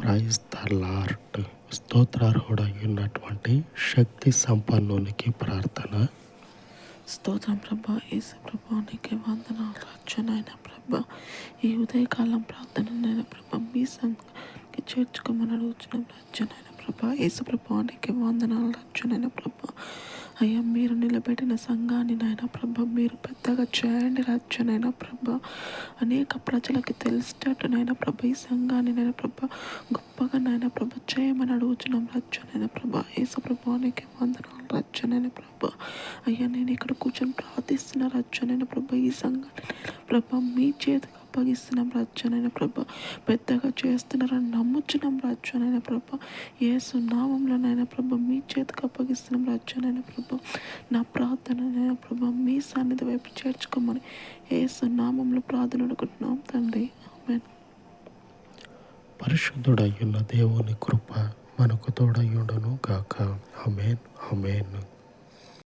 Praise the lord. స్తోత్రార్హుడై ఉన్నటువంటి శక్తి సంపన్నునికి ప్రార్థన. స్తోత్రం ప్రభా. యేసు ప్రభా నీకే వందనాలు రక్షణైన ప్రభా. ఈ ఉదయకాలం ప్రార్థనైన ప్రభా మీ సంఘానికి చేర్చుకోమని అడుగుతున్నాం రక్షణైన ప్రభా. యేసు ప్రభా నీకే వందనాలు రక్షణైన ప్రభా. అయ్యా మీరు నిలబెట్టిన సంఘాన్ని నాయన ప్రభ మీరు పెద్దగా చేయండి రక్షణైన ప్రభ. అనేక ప్రజలకి తెలిసేటట్టు నాయన ప్రభ ఈ సంఘాన్ని నాయన ప్రభ గొప్పగా నాయన ప్రభ చేయమని అడుగుతున్నాం రక్షణైన ప్రభ. యేసు ప్రభానికి వందనాలు రక్షణైన ప్రభ. అయ్యా నేను ఇక్కడ కూర్చొని ప్రార్థిస్తున్న రక్షణైన ప్రభ ఈ సంఘాన్ని ప్రభ మీ చేతికి అప్పగిస్తున్నాం రక్షణైన ప్రభ. పెద్దగా చేస్తున్నారని నమ్ముచున్నాం రక్షణైన ప్రభ. యేసు నామంలోనైనా ప్రభ మీ చేతికి అప్పగిస్తున్నాం రక్షణైన ప్రభ. నా ప్రార్థనైనా ప్రభ మీ సన్నిధి వైపు చేర్చుకోమని యేసు నామంలో ప్రార్థన అడుగుతున్నాం తండ్రి. ఆమేన్. పరిశుద్ధుడయ్యున్న దేవుని కృప మనకు తోడయ్యుండును గాక. ఆమేన్. ఆమేన్.